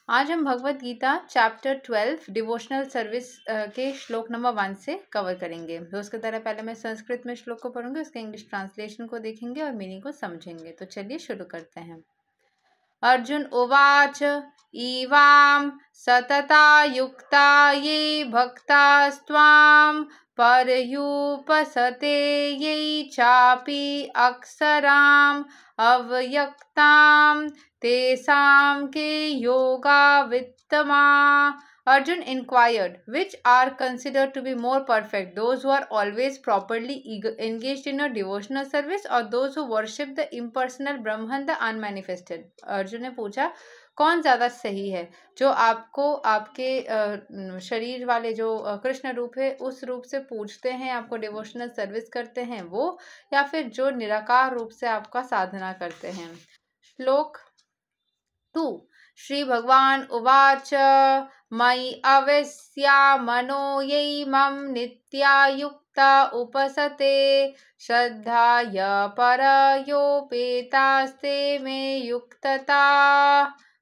आज हम Bhagavad Gita chapter 12 devotional service के श्लोक नंबर 1 से कवर करेंगे। तो उसके तरह पहले मैं संस्कृत में श्लोक को पढ़ूंगी, उसके इंग्लिश ट्रांसलेशन को देखेंगे और मीनिंग को समझेंगे। तो चलिए शुरू करते हैं। अर्जुन उवाच इवाम सतता युक्ता ये भक्तास्त्वां पर्युपसते ये चापि अक्षराम अव्यक्ताम तेसाम के yoga वित्तमा। Arjun inquired, which are considered to be more perfect, those who are always properly engaged in a devotional service or those who worship the impersonal Brahman, the unmanifested? Arjun ने पूछा कौन ज़्यादा सही है, जो आपको आपके शरीर वाले जो कृष्ण रूप है उस रूप से पूजते हैं, आपको डिवोशनल सर्विस करते हैं वो, या फिर जो निराकार रूप से आपका साधना करते हैं। श्लोक 2 श्री भगवान उवाच मयि अवस्या मनो यैमं नित्यायुक्ता उपसते श्रद्धाय परयोपेतास्ते मे युक्तता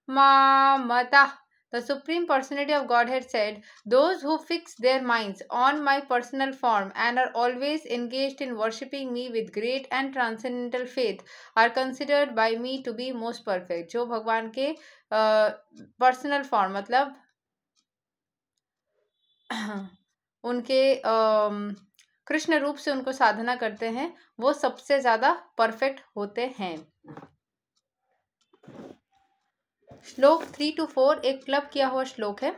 मामतः। The Supreme Personality of Godhead said, those who fix their minds on my personal form and are always engaged in worshipping me with great and transcendental faith are considered by me to be most perfect. जो भगवान के personal form मतलब उनके कृष्ण रूप से उनको साधना करते हैं वो सबसे ज़्यादा परफेक्ट होते हैं। श्लोक 3 to 4 एक क्लब किया हुआ श्लोक है,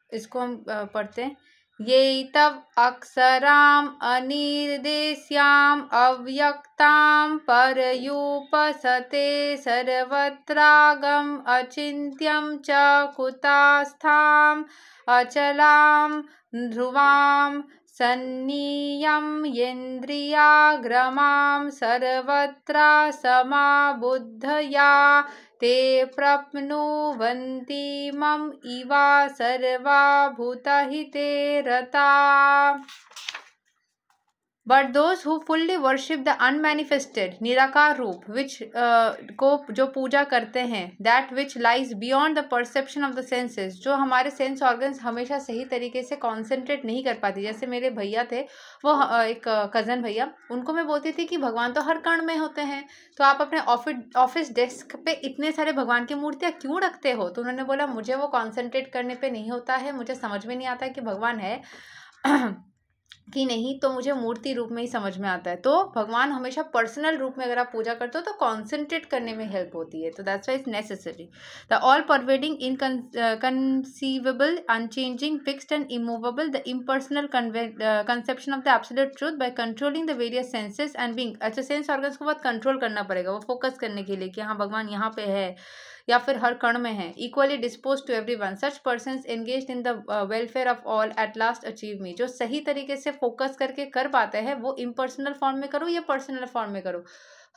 इसको हम पढ़ते हैं। ये तव अक्षराम अनिर्देश्याम अव्यक्ताम पर्युपसते सर्वत्रागम अचिन्त्यम च कुतास्थाम अचलाम ध्रुवाम सन्नियम येन्द्रियाग्रमां सर्वत्र समाबुद्धया ते प्राप्नुवन्ति मम इवा सर्वभूतहिते रता। But those who fully worship the unmanifested निराकार रूप which को जो पूजा करते हैं, that which lies beyond the perception of the senses, जो हमारे सेंस ऑर्गन्स हमेशा सही तरीके से कॉन्सेंट्रेट नहीं कर पाती। जैसे मेरे भैया थे, वो एक कज़न भैया, उनको मैं बोलती थी कि भगवान तो हर कण में होते हैं, तो आप अपने ऑफिस डेस्क पे इतने सारे भगवान की मूर्तियाँ क्यों रखते हो? तो उन्होंने बोला मुझे वो कॉन्सेंट्रेट करने पर नहीं होता है, मुझे समझ में नहीं आता है कि भगवान है कि नहीं, तो मुझे मूर्ति रूप में ही समझ में आता है। तो भगवान हमेशा पर्सनल रूप में अगर आप पूजा करते हो तो कॉन्सेंट्रेट करने में हेल्प होती है। तो that's why it's necessary the all pervading inconceivable unchanging fixed and immovable the impersonal conception of the absolute truth by controlling the various senses and being. अच्छा, सेंस ऑर्गन्स को बहुत कंट्रोल करना पड़ेगा वो फोकस करने के लिए कि हाँ भगवान यहाँ पे है या फिर हर कण में है। Equally disposed to everyone, such persons engaged in the welfare of all at last achieve me. जो सही तरीके से फोकस करके कर पाते हैं वो इम्पर्सनल फॉर्म में करो या पर्सनल फॉर्म में करो,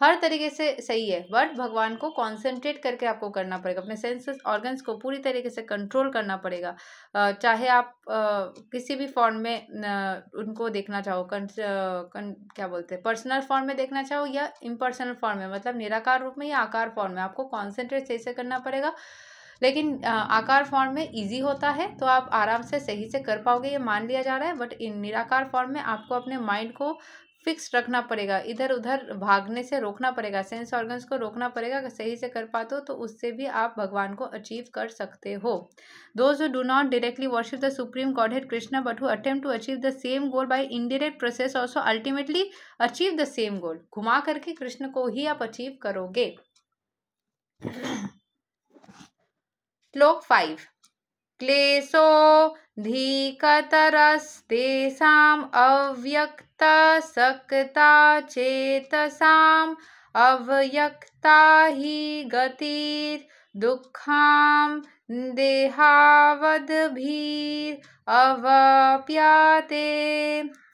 हर तरीके से सही है। बट भगवान को कॉन्सेंट्रेट करके आपको करना पड़ेगा, अपने सेंसेस ऑर्गन्स को पूरी तरीके से कंट्रोल करना पड़ेगा। चाहे आप किसी भी फॉर्म में उनको देखना चाहो, क्या बोलते हैं, पर्सनल फॉर्म में देखना चाहो या इम्पर्सनल फॉर्म में, मतलब निराकार रूप में या आकार फॉर्म में, आपको कॉन्सेंट्रेट सही से करना पड़ेगा। लेकिन आकार फॉर्म में इजी होता है तो आप आराम से सही से कर पाओगे, ये मान लिया जा रहा है। बट इन निराकार फॉर्म में आपको अपने माइंड को फिक्स रखना पड़ेगा, इधर उधर भागने से रोकना पड़ेगा, सेंस ऑर्गन्स को रोकना पड़ेगा। अगर सही से कर पाते हो तो उससे भी आप भगवान को अचीव कर सकते हो। Those who do not directly worship the supreme godhead Krishna but who attempt to achieve the same goal by indirect process also ultimately achieve the same goal. घुमा करके कृष्ण को ही आप अचीव करोगे। श्लोक 5 क्लेशो धीकतरस्तेषाम् अव्यक्तसक्ता चेतसाम् अव्यक्ता हि गतिर्दुःखां देहावद्भिरवाप्यते।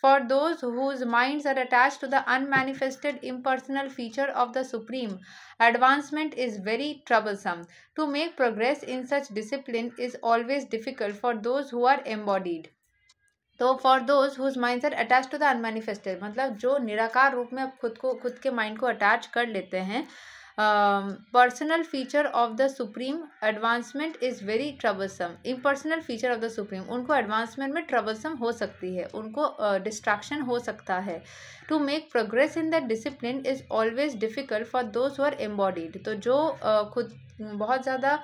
For those whose minds are attached to the unmanifested impersonal feature of the Supreme, advancement is very troublesome. To make progress in such discipline is always difficult for those who are embodied. तो for those whose minds are attach to the unmanifested, मतलब जो निराकार रूप में खुद के mind को attach कर लेते हैं, personal feature of the supreme advancement is very troublesome. Impersonal feature of the supreme, उनको एडवांसमेंट में ट्रबलसम हो सकती है, उनको डिस्ट्रैक्शन हो सकता है। To make progress in the discipline is always difficult for those who are embodied. तो जो खुद बहुत ज़्यादा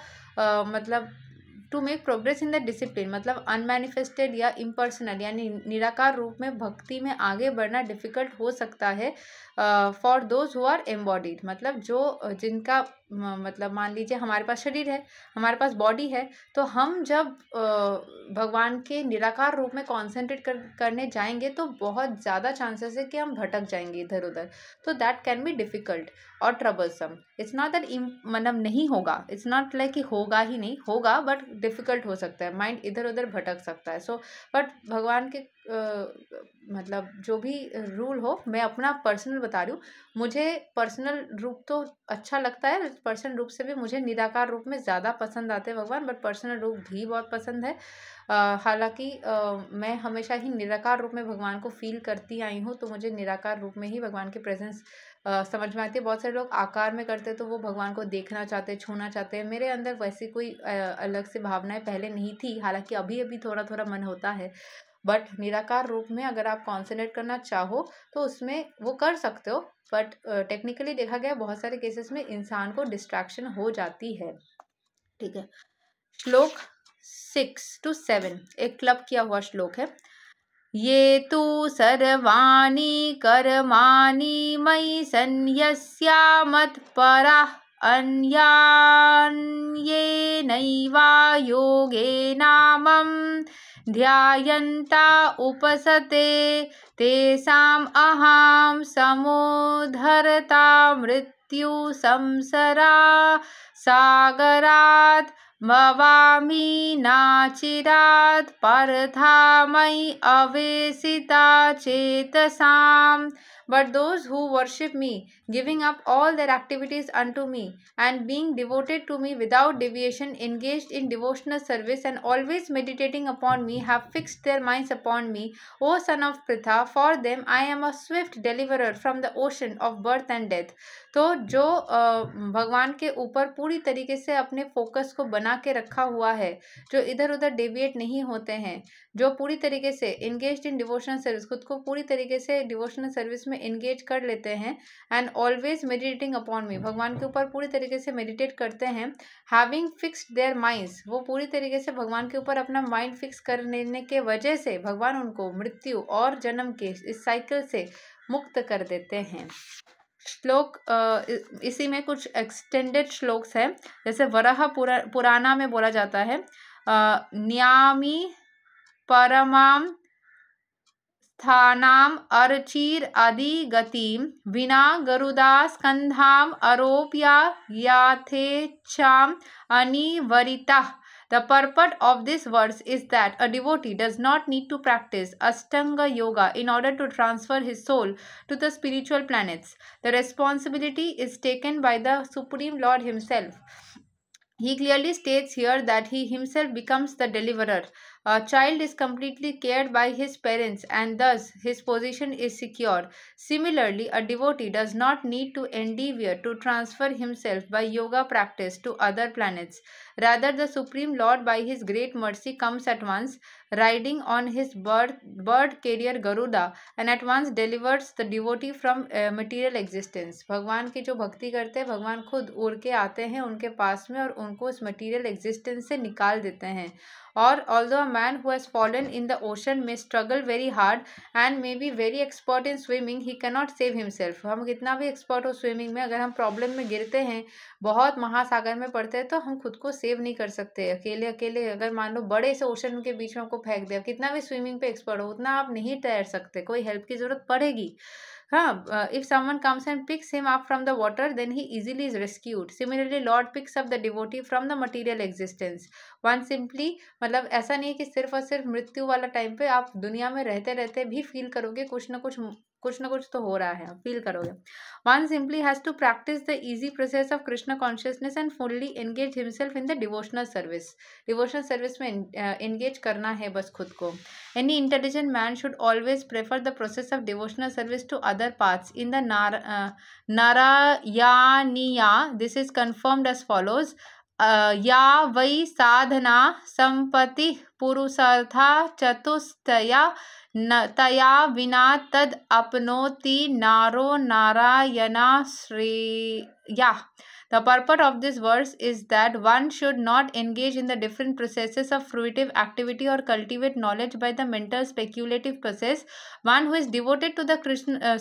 मतलब to make progress in the discipline मतलब अनमैनिफेस्टेड या इम्पर्सनल यानी निराकार रूप में भक्ति में आगे बढ़ना डिफ़िकल्ट हो सकता है for those who are embodied. मतलब जो जिनका मतलब मान लीजिए हमारे पास शरीर है, हमारे पास बॉडी है, तो हम जब भगवान के निराकार रूप में कॉन्सेंट्रेट करने जाएंगे तो बहुत ज़्यादा चांसेस है कि हम भटक जाएंगे इधर उधर। तो दैट कैन बी डिफ़िकल्ट और ट्रबलसम। इट्स नॉट दैट मतलब नहीं होगा, इट्स नॉट लाइक कि होगा ही नहीं, होगा बट डिफ़िकल्ट हो सकता है, माइंड इधर उधर भटक सकता है। सो बट भगवान के मतलब जो भी रूल हो, मैं अपना पर्सनल बता रही हूँ, मुझे पर्सनल रूप तो अच्छा लगता है, पर्सनल रूप से भी मुझे निराकार रूप में ज़्यादा पसंद आते हैं भगवान, बट पर्सनल रूप भी बहुत पसंद है। हालांकि मैं हमेशा ही निराकार रूप में भगवान को फील करती आई हूँ, तो मुझे निराकार रूप में ही भगवान की प्रेजेंस समझ में आती है। बहुत सारे लोग आकार में करते तो वो भगवान को देखना चाहते, छूना चाहते हैं। मेरे अंदर वैसी कोई अलग से भावनाएं पहले नहीं थी, हालांकि अभी अभी थोड़ा थोड़ा मन होता है। बट निराकार रूप में अगर आप कॉन्सेंट्रेट करना चाहो तो उसमें वो कर सकते हो, बट टेक्निकली देखा गया बहुत सारे केसेस में इंसान को डिस्ट्रैक्शन हो जाती है। ठीक है, श्लोक 6 to 7 एक क्लब किया हुआ श्लोक है। ये तु सर्वाणि कर्माणि मयि सन्न्यस्या मत्पराः अन्यान्येनैवा योगेनामं ध्यायन्ता उपासते तेषाम् अहं समुद्धरता मृत्यु संसारा सागरात् भवामि नाचिरात् पार्था मयि अवेशिता चेतसाम्। But those who worship me, giving up all their activities unto me, and being devoted to me without deviation, engaged in devotional service and always meditating upon me, have fixed their minds upon me, O son of Pritha. For them I am a swift deliverer from the ocean of birth and death. तो जो भगवान के ऊपर पूरी तरीके से अपने focus को बना के रखा हुआ है, जो इधर उधर डेविएट नहीं होते हैं, जो पूरी तरीके से इंगेज्ड इन डिवोशनल सर्विस, खुद को पूरी तरीके से डिवोशनल सर्विस में इंगेज कर लेते हैं, एंड ऑलवेज मेडिटेटिंग अपॉन मी, भगवान के ऊपर पूरी तरीके से मेडिटेट करते हैं, हैविंग फिक्स्ड देयर माइंड्स, वो पूरी तरीके से भगवान के ऊपर अपना माइंड फिक्स कर लेने के वजह से भगवान उनको मृत्यु और जन्म के इस साइकिल से मुक्त कर देते हैं। श्लोक इसी में कुछ एक्सटेंडेड श्लोक्स हैं, जैसे वराह पुराना में बोला जाता है न्यामी परमाम स्थानाम अर्चीर आदि गतिम विना Garuda स्कंधाम आरोप्या याथेच्छाम अनिवरिता। The purport of this verse is that a devotee does not need to practice Ashtanga Yoga in order to transfer his soul to the spiritual planets. The responsibility is taken by the Supreme Lord himself. He clearly states here that he himself becomes the deliverer. A child is completely cared by his parents and thus his position is secure. Similarly, a devotee does not need to endeavor to transfer himself by yoga practice to other planets. Rather, the Supreme Lord by his great mercy comes at once, riding on his bird carrier Garuda, and at once delivers the devotee from material existence. भगवान की जो भक्ति करते हैं, भगवान खुद उड़ के आते हैं उनके पास में और उनको इस मटीरियल एग्जिस्टेंस से निकाल देते हैं। और although a man who has fallen in the ocean may struggle very hard and may be very expert in swimming, he cannot save himself. हम कितना भी एक्सपर्ट हो स्विमिंग में, अगर हम प्रॉब्लम में गिरते हैं, बहुत महासागर में पड़ते हैं, तो हम खुद को सेव नहीं कर सकते। अकेले अकेले अगर मान लो बड़े से ओशन के बीच में आपको फेंक दिया, कितना भी स्विमिंग पे एक्सपर्ट हो, उतना आप नहीं तैर सकते, कोई हेल्प की जरूरत पड़ेगी। हाँ, if someone comes and picks him up from the water, then he easily is rescued. Similarly, Lord picks up the devotee from the material existence. One simply मतलब ऐसा नहीं है कि सिर्फ और सिर्फ मृत्यु वाला टाइम पे आप दुनिया में रहते रहते भी फील करोगे कुछ ना कुछ कुछ ना कुछ तो हो रहा है, फील करोगे। One simply has to practice the easy process of Krishna consciousness and fully engage himself in the devotional service. Devotional service में एंगेज करना है बस खुद को। Any intelligent man should always prefer the process of devotional service to other paths in the Narayaniya. This is confirmed as follows. या वै साधना संपत्ति पुरुषार्था चतुस्तया न तया विना तद अपनोति नारो नारायणाश्रया। The purport of this verse is that one should not engage in the different processes of fruitive activity or cultivate knowledge by the mental speculative process. One who is devoted to the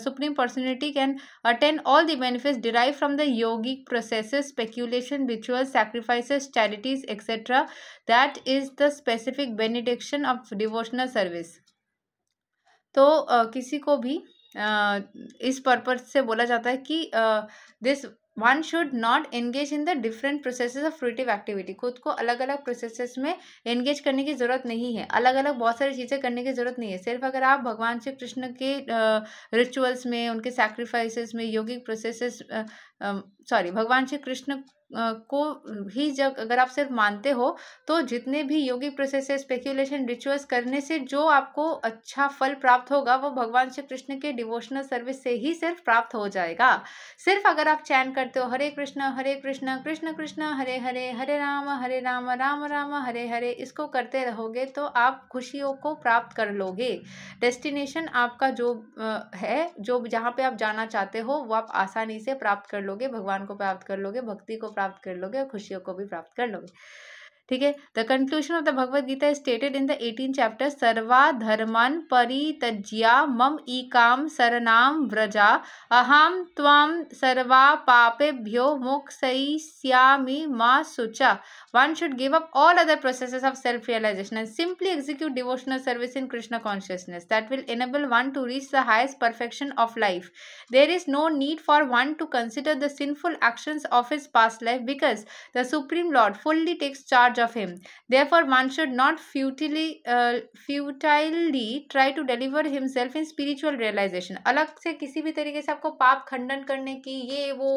Supreme Personality can attain all the benefits derived from the yogic processes, speculation, rituals, sacrifices, charities, etc. That is the specific benediction of devotional service. तो किसी को भी इस purpose से बोला जाता है कि this one should not engage in the different processes of fruitive activity. खुद को अलग अलग प्रोसेसेस में एंगेज करने की ज़रूरत नहीं है, अलग अलग बहुत सारी चीज़ें करने की ज़रूरत नहीं है। सिर्फ अगर आप भगवान श्री कृष्ण के रिचुअल्स में, उनके सैक्रिफाइसेस में, योगिक प्रोसेसेस भगवान श्री कृष्ण को ही जब अगर आप सिर्फ मानते हो तो जितने भी योगिक प्रोसेसेस, स्पेक्युलेशन, रिचुअल्स करने से जो आपको अच्छा फल प्राप्त होगा वो भगवान श्री कृष्ण के डिवोशनल सर्विस से ही सिर्फ प्राप्त हो जाएगा। सिर्फ अगर आप चैन करते हो हरे कृष्ण कृष्ण कृष्ण हरे हरे, हरे राम राम राम हरे हरे, इसको करते रहोगे तो आप खुशियों को प्राप्त कर लोगे। डेस्टिनेशन आपका जो है, जो जहाँ पे आप जाना चाहते हो वो आप आसानी से प्राप्त कर लोगे, भगवान को प्राप्त कर लोगे, भक्ति को प्राप्त कर लोगे और खुशियों को भी प्राप्त कर लोगे। ठीक है। The conclusion of the Bhagavad Gita is stated in the 18th chapter. सर्वा धर्मान परित्यज्य मम ईकाम शरणाम व्रजा, अहम त्वाम सर्वा पापेभ्यो मोक्षयिष्यामि मा शुचा। One should give up all other processes of self-realization and simply execute devotional service in Krishna consciousness. That will enable one to reach the highest perfection of life. There is no need for one to consider the sinful actions of his past life because the Supreme Lord fully takes charge of him. Therefore, one should not futilely try to deliver himself in spiritual realization. अलग से किसी भी तरीके से आपको पाप खंडन करने की, ये वो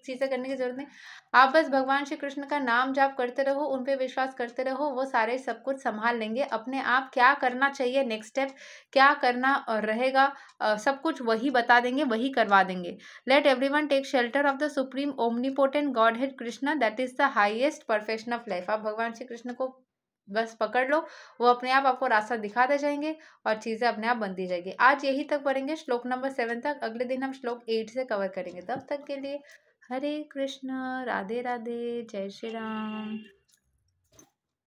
चीज़ें करने की जरूरत नहीं। आप बस भगवान श्री कृष्ण का नाम जाप करते रहो, उन पे विश्वास करते रहो, वो सारे सब कुछ संभाल लेंगे अपने आप। क्या करना चाहिए, नेक्स्ट स्टेप क्या करना रहेगा, सब कुछ वही बता देंगे, वही करवा देंगे। Let everyone take shelter of the supreme omnipotent godhead Krishna, that is the highest perfection of life. आप भगवान श्री कृष्ण को बस पकड़ लो, वो अपने आप आपको रास्ता दिखाते जाएंगे और चीज़ें अपने आप बनती जाएगी। आज यही तक पढ़ेंगे, श्लोक नंबर 7 तक। अगले दिन हम श्लोक 8 से कवर करेंगे। तब तक के लिए हरे कृष्ण, राधे राधे, जय श्री राम।